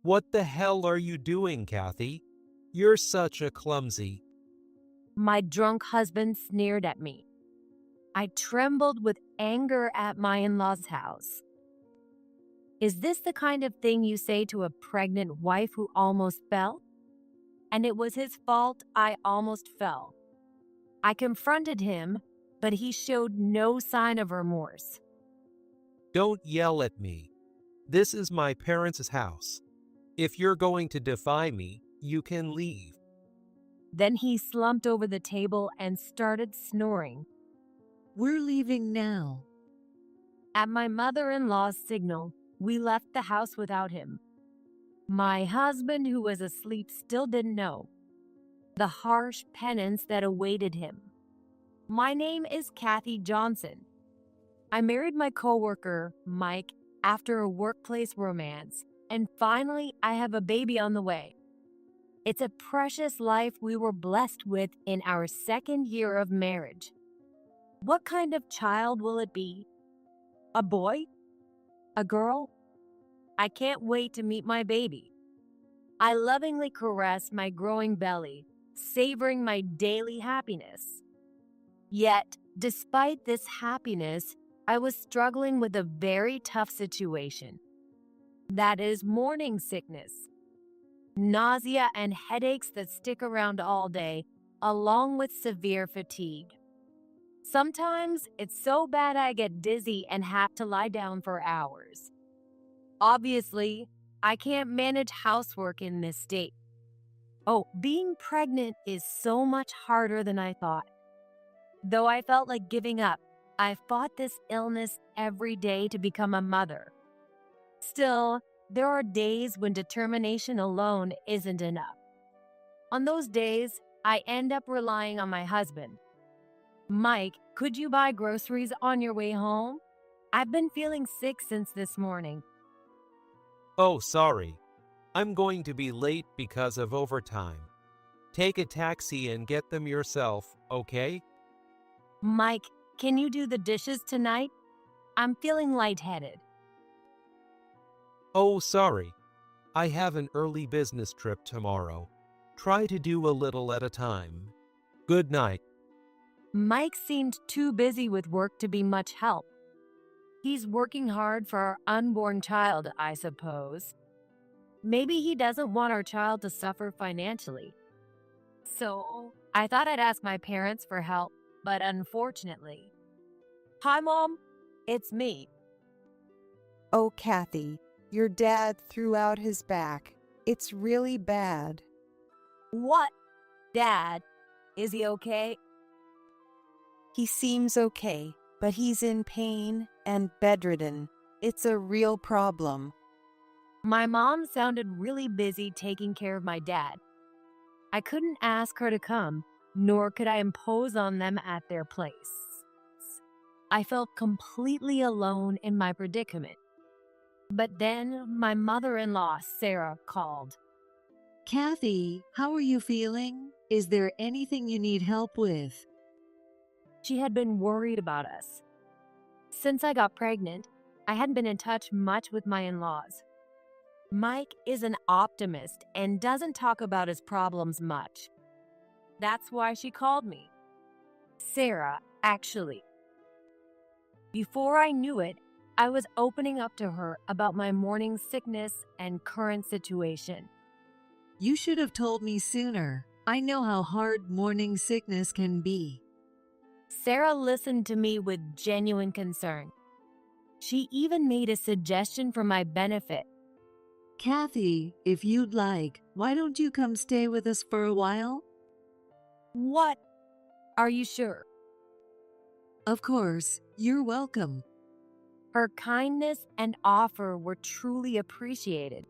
What the hell are you doing, Kathy? You're such a clumsy. My drunk husband sneered at me. I trembled with anger at my in-laws' house. Is this the kind of thing you say to a pregnant wife who almost fell? And it was his fault I almost fell. I confronted him, but he showed no sign of remorse. Don't yell at me. This is my parents' house. If you're going to defy me, you can leave. Then he slumped over the table and started snoring. We're leaving now. At my mother-in-law's signal, we left the house without him. My husband, who was asleep, still didn't know the harsh penance that awaited him. My name is Kathy Johnson. I married my coworker, Mike, after a workplace romance, and finally I have a baby on the way. It's a precious life we were blessed with in our second year of marriage. What kind of child will it be? A boy? A girl? I can't wait to meet my baby. I lovingly caress my growing belly, savoring my daily happiness. Yet, despite this happiness, I was struggling with a very tough situation. That is morning sickness. Nausea and headaches that stick around all day, along with severe fatigue. Sometimes it's so bad I get dizzy and have to lie down for hours. Obviously, I can't manage housework in this state. Oh, being pregnant is so much harder than I thought. Though I felt like giving up, I fought this illness every day to become a mother. Still, there are days when determination alone isn't enough. On those days, I end up relying on my husband. Mike, could you buy groceries on your way home? I've been feeling sick since this morning. Oh, sorry. I'm going to be late because of overtime. Take a taxi and get them yourself, okay? Mike, can you do the dishes tonight? I'm feeling lightheaded. Oh, sorry. I have an early business trip tomorrow. Try to do a little at a time. Good night. Mike seemed too busy with work to be much help. He's working hard for our unborn child, I suppose. Maybe he doesn't want our child to suffer financially. So, I thought I'd ask my parents for help, but unfortunately. Hi, Mom. It's me. Oh, Kathy, your dad threw out his back. It's really bad. What? Dad? Is he okay? He seems okay, but he's in pain and bedridden. It's a real problem. My mom sounded really busy taking care of my dad. I couldn't ask her to come, nor could I impose on them at their place. I felt completely alone in my predicament. But then my mother-in-law, Sarah, called. Kathy, how are you feeling? Is there anything you need help with? She had been worried about us. Since I got pregnant, I hadn't been in touch much with my in-laws. Mike is an optimist and doesn't talk about his problems much. That's why she called me. Sarah, actually. Before I knew it, I was opening up to her about my morning sickness and current situation. You should have told me sooner. I know how hard morning sickness can be. Sarah listened to me with genuine concern. She even made a suggestion for my benefit. Kathy, if you'd like, why don't you come stay with us for a while? What? Are you sure? Of course, you're welcome. Her kindness and offer were truly appreciated.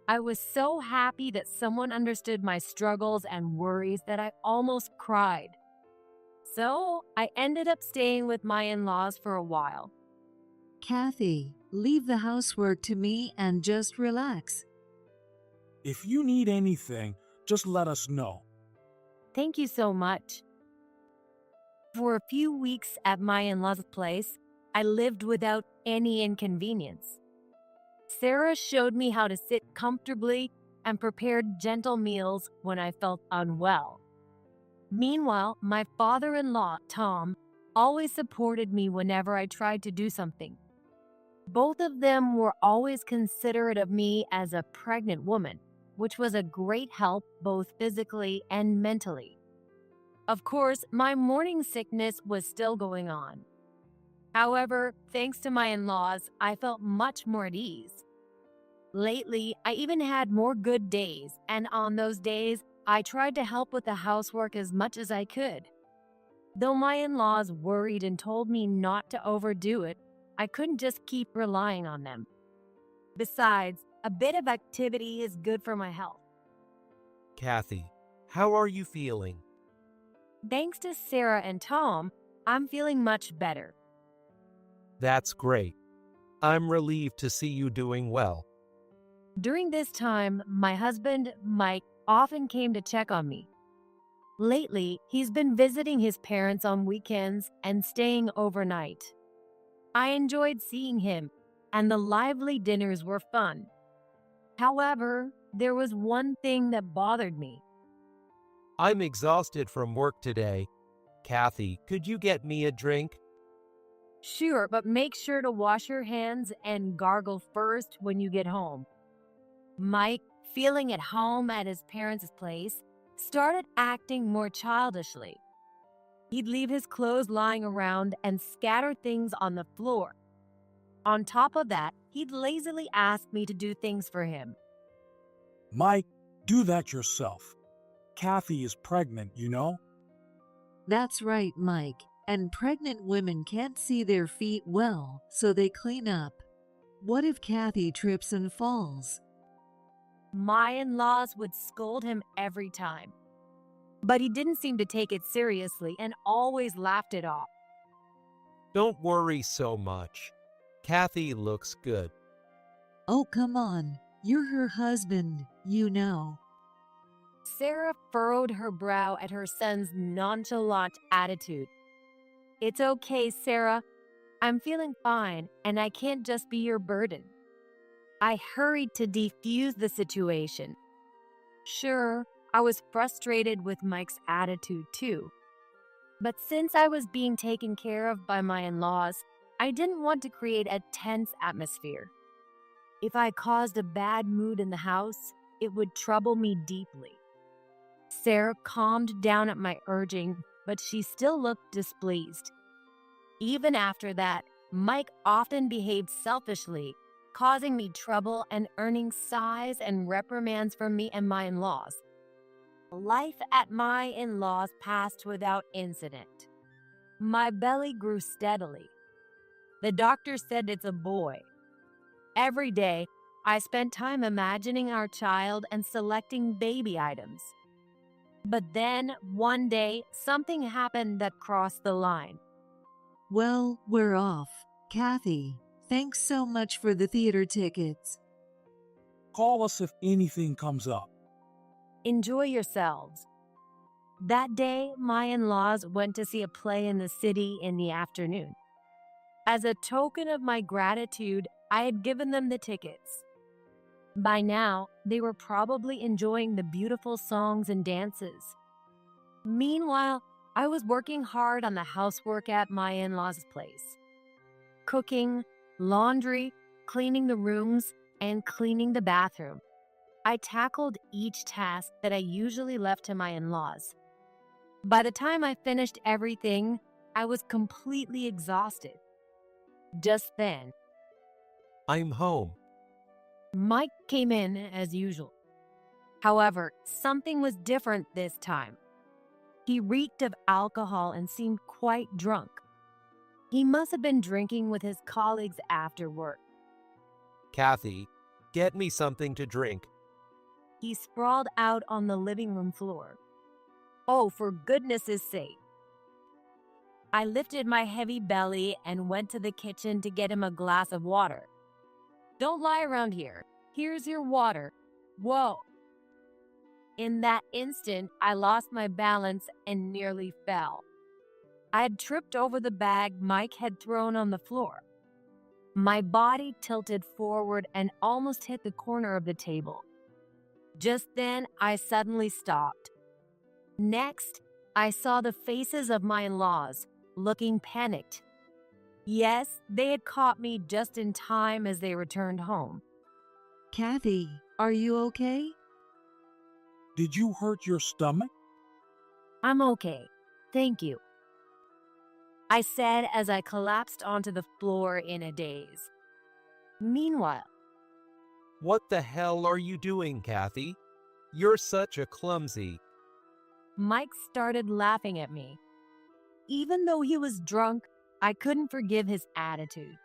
I was so happy that someone understood my struggles and worries that I almost cried. So I ended up staying with my in-laws for a while. Kathy, leave the housework to me and just relax. If you need anything, just let us know. Thank you so much. For a few weeks at my in-laws' place, I lived without any inconvenience. Sarah showed me how to sit comfortably and prepared gentle meals when I felt unwell. Meanwhile, my father-in-law, Tom, always supported me whenever I tried to do something. Both of them were always considerate of me as a pregnant woman, which was a great help both physically and mentally. Of course, my morning sickness was still going on. However, thanks to my in-laws, I felt much more at ease. Lately, I even had more good days, and on those days, I tried to help with the housework as much as I could. Though my in-laws worried and told me not to overdo it, I couldn't just keep relying on them. Besides, a bit of activity is good for my health. Kathy, how are you feeling? Thanks to Sarah and Tom, I'm feeling much better. That's great. I'm relieved to see you doing well. During this time, my husband, Mike, often came to check on me. Lately, he's been visiting his parents on weekends and staying overnight. I enjoyed seeing him, and the lively dinners were fun. However, there was one thing that bothered me. I'm exhausted from work today. Kathy, could you get me a drink? Sure, but make sure to wash your hands and gargle first when you get home. Mike, feeling at home at his parents' place, started acting more childishly. He'd leave his clothes lying around and scatter things on the floor. On top of that, he'd lazily ask me to do things for him. Mike, do that yourself. Kathy is pregnant, you know? That's right, Mike. And pregnant women can't see their feet well, so they clean up. What if Kathy trips and falls? My in-laws would scold him every time. But he didn't seem to take it seriously and always laughed it off. Don't worry so much. Kathy looks good. Oh, come on. You're her husband, you know. Sarah furrowed her brow at her son's nonchalant attitude. It's okay, Sarah. I'm feeling fine, and I can't just be your burden. I hurried to defuse the situation. Sure, I was frustrated with Mike's attitude too. But since I was being taken care of by my in-laws, I didn't want to create a tense atmosphere. If I caused a bad mood in the house, it would trouble me deeply. Sarah calmed down at my urging, but she still looked displeased. Even after that, Mike often behaved selfishly, causing me trouble and earning sighs and reprimands from me and my in-laws. Life at my in-laws passed without incident. My belly grew steadily. The doctor said it's a boy. Every day, I spent time imagining our child and selecting baby items. But then, one day, something happened that crossed the line. Well, we're off. Kathy, thanks so much for the theater tickets. Call us if anything comes up. Enjoy yourselves. That day, my in-laws went to see a play in the city in the afternoon. As a token of my gratitude, I had given them the tickets. By now, they were probably enjoying the beautiful songs and dances. Meanwhile, I was working hard on the housework at my in-laws' place. Cooking, laundry, cleaning the rooms, and cleaning the bathroom. I tackled each task that I usually left to my in-laws. By the time I finished everything, I was completely exhausted. Just then, I'm home. Mike came in as usual. However, something was different this time. He reeked of alcohol and seemed quite drunk. He must have been drinking with his colleagues after work. Kathy, get me something to drink. He sprawled out on the living room floor. Oh, for goodness' sake. I lifted my heavy belly and went to the kitchen to get him a glass of water. Don't lie around here. Here's your water. Whoa. In that instant, I lost my balance and nearly fell. I had tripped over the bag Mike had thrown on the floor. My body tilted forward and almost hit the corner of the table. Just then, I suddenly stopped. Next, I saw the faces of my in-laws, looking panicked. Yes, they had caught me just in time as they returned home. Kathy, are you okay? Did you hurt your stomach? I'm okay, thank you, I said as I collapsed onto the floor in a daze. Meanwhile, What the hell are you doing, Kathy? You're such a clumsy. Mike started laughing at me. Even though he was drunk, I couldn't forgive his attitude.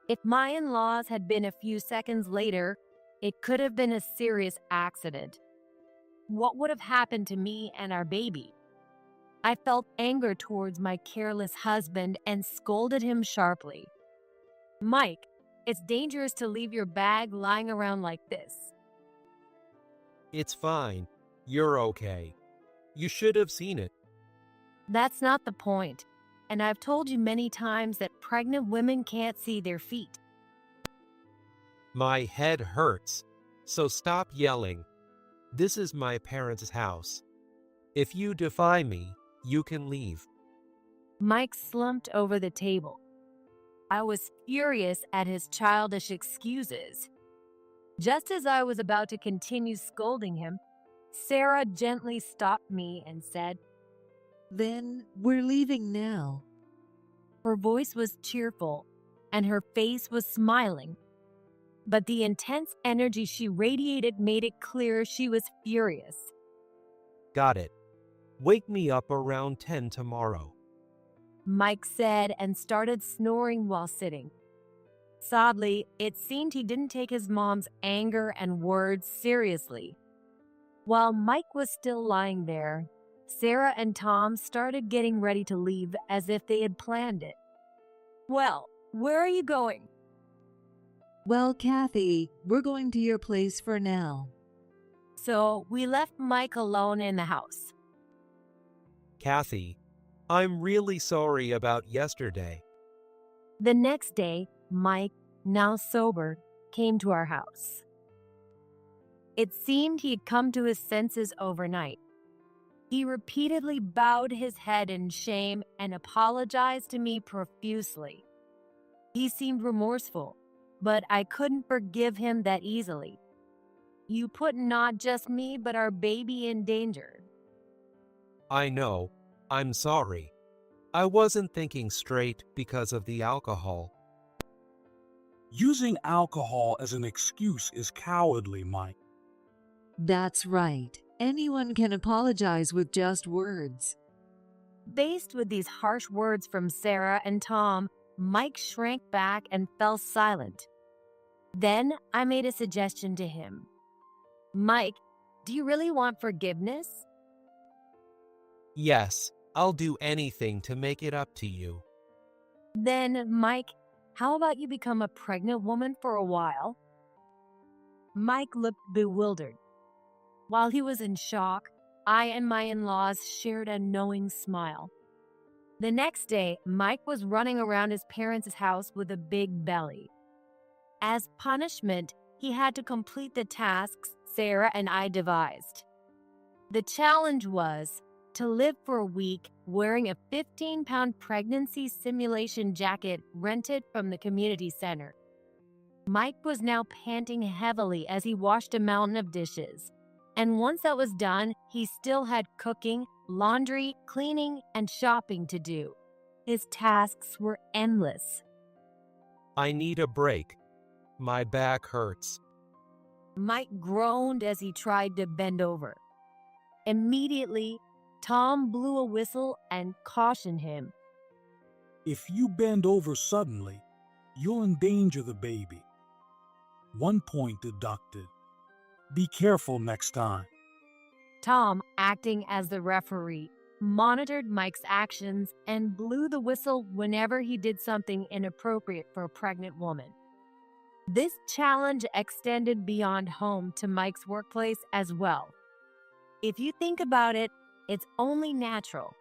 If my in-laws had been a few seconds later, it could have been a serious accident. What would have happened to me and our baby? I felt anger towards my careless husband and scolded him sharply. Mike, it's dangerous to leave your bag lying around like this. It's fine. You're okay. You should have seen it. That's not the point. And I've told you many times that pregnant women can't see their feet. My head hurts, so stop yelling. This is my parents' house. If you defy me, you can leave. Mike slumped over the table. I was furious at his childish excuses. Just as I was about to continue scolding him, Sarah gently stopped me and said, Then we're leaving now. her voice was cheerful and her face was smiling. But the intense energy she radiated made it clear she was furious. Got it. Wake me up around 10 tomorrow. Mike said and started snoring while sitting. Sadly, it seemed he didn't take his mom's anger and words seriously. While Mike was still lying there, Sarah and Tom started getting ready to leave as if they had planned it. Well, where are you going? Well, Kathy, we're going to your place for now. So we left Mike alone in the house. Kathy, I'm really sorry about yesterday. The next day, Mike, now sober, came to our house. It seemed he had come to his senses overnight. He repeatedly bowed his head in shame and apologized to me profusely. He seemed remorseful, but I couldn't forgive him that easily. You put not just me, but our baby in danger. I know. I'm sorry. I wasn't thinking straight because of the alcohol. Using alcohol as an excuse is cowardly, Mike. That's right. Anyone can apologize with just words. Faced with these harsh words from Sarah and Tom, Mike shrank back and fell silent. Then I made a suggestion to him. Mike, do you really want forgiveness? Yes, I'll do anything to make it up to you. Then, Mike, how about you become a pregnant woman for a while? Mike looked bewildered. While he was in shock, I and my in-laws shared a knowing smile. The next day, Mike was running around his parents' house with a big belly. As punishment, he had to complete the tasks Sarah and I devised. The challenge was to live for a week wearing a 15-pound pregnancy simulation jacket rented from the community center. Mike was now panting heavily as he washed a mountain of dishes. And once that was done, he still had cooking, laundry, cleaning, and shopping to do. His tasks were endless. I need a break. My back hurts. Mike groaned as he tried to bend over. Immediately, Tom blew a whistle and cautioned him. If you bend over suddenly, you'll endanger the baby. 1 point deducted. Be careful next time. Tom, acting as the referee, monitored Mike's actions and blew the whistle whenever he did something inappropriate for a pregnant woman. This challenge extended beyond home to Mike's workplace as well. If you think about it, it's only natural.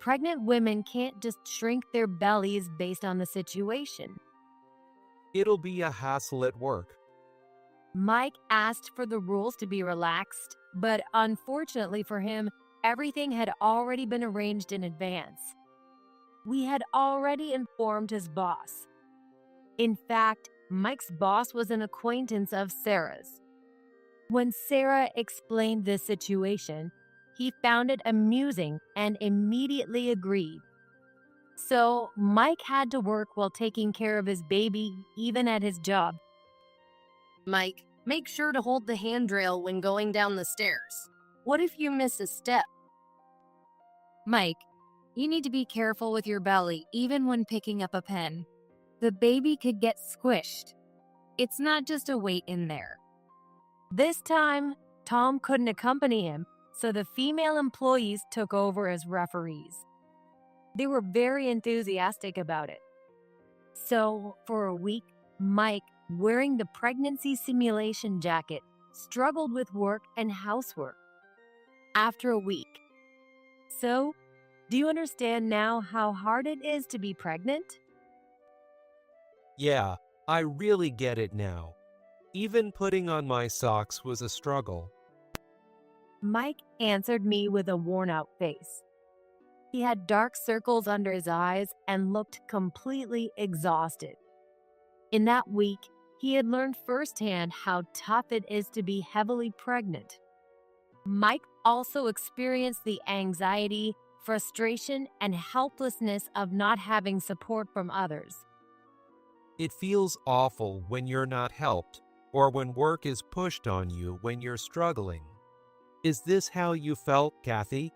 Pregnant women can't just shrink their bellies based on the situation. It'll be a hassle at work. Mike asked for the rules to be relaxed, but unfortunately for him, everything had already been arranged in advance. We had already informed his boss. In fact, Mike's boss was an acquaintance of Sarah's. When Sarah explained this situation, he found it amusing and immediately agreed. So, Mike had to work while taking care of his baby, even at his job. Mike, make sure to hold the handrail when going down the stairs. What if you miss a step? Mike, you need to be careful with your belly even when picking up a pen. The baby could get squished. It's not just a weight in there. This time, Tom couldn't accompany him, so the female employees took over as referees. They were very enthusiastic about it. So, for a week, Mike, wearing the pregnancy simulation jacket, struggled with work and housework. After a week. So, do you understand now how hard it is to be pregnant? Yeah, I really get it now. Even putting on my socks was a struggle. Mike answered me with a worn-out face. He had dark circles under his eyes and looked completely exhausted. In that week, he had learned firsthand how tough it is to be heavily pregnant. Mike also experienced the anxiety, frustration, and helplessness of not having support from others. It feels awful when you're not helped, or when work is pushed on you when you're struggling. Is this how you felt, Kathy?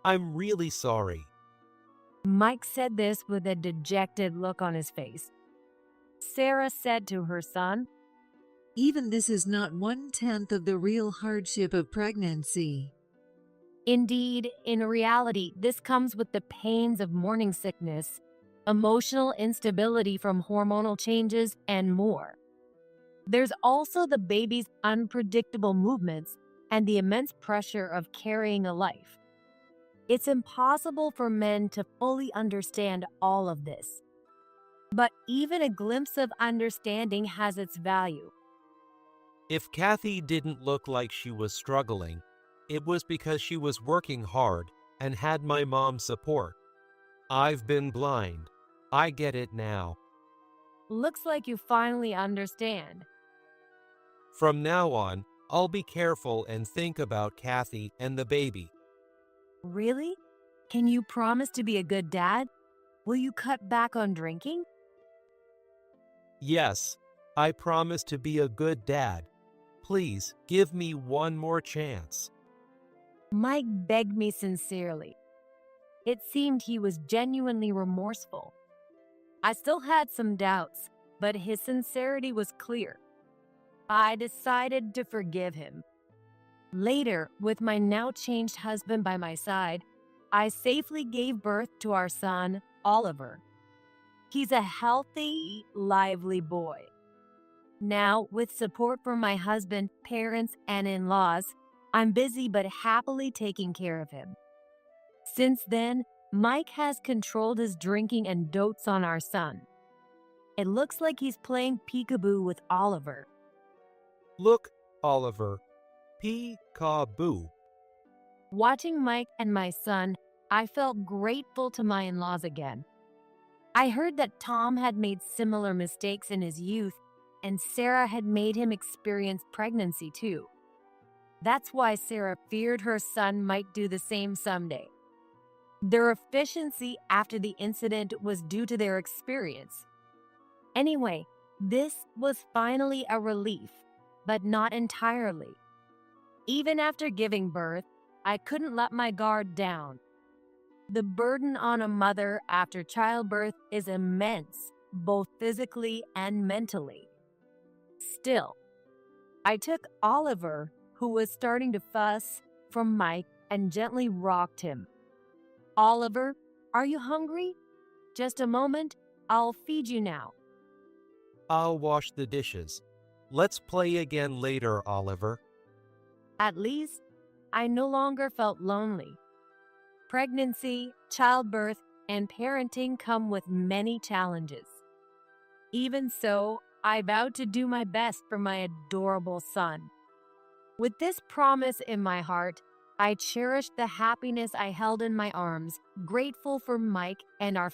I'm really sorry. Mike said this with a dejected look on his face. Sarah said to her son, Even this is not 1/10 of the real hardship of pregnancy. Indeed, in reality, this comes with the pains of morning sickness, emotional instability from hormonal changes, and more. There's also the baby's unpredictable movements and the immense pressure of carrying a life. It's impossible for men to fully understand all of this. But even a glimpse of understanding has its value. If Kathy didn't look like she was struggling, it was because she was working hard and had my mom's support. I've been blind. I get it now. Looks like you finally understand. From now on, I'll be careful and think about Kathy and the baby. Really? Can you promise to be a good dad? Will you cut back on drinking? Yes, I promise to be a good dad. Please give me one more chance. Mike begged me sincerely. It seemed he was genuinely remorseful. I still had some doubts, but his sincerity was clear. I decided to forgive him. Later, with my now changed husband by my side, I safely gave birth to our son, Oliver. He's a healthy, lively boy. Now, with support from my husband, parents, and in-laws, I'm busy but happily taking care of him. Since then, Mike has controlled his drinking and dotes on our son. It looks like he's playing peekaboo with Oliver. Look, Oliver. Peekaboo. Watching Mike and my son, I felt grateful to my in-laws again. I heard that Tom had made similar mistakes in his youth, and Sarah had made him experience pregnancy too. That's why Sarah feared her son might do the same someday. Their efficiency after the incident was due to their experience. Anyway, this was finally a relief, but not entirely. Even after giving birth, I couldn't let my guard down. The burden on a mother after childbirth is immense, both physically and mentally. Still, I took Oliver, who was starting to fuss, from Mike and gently rocked him. Oliver, are you hungry? Just a moment, I'll feed you now. I'll wash the dishes. Let's play again later, Oliver. At least, I no longer felt lonely. Pregnancy, childbirth, and parenting come with many challenges. Even so, I vowed to do my best for my adorable son. With this promise in my heart, I cherished the happiness I held in my arms, grateful for Mike and our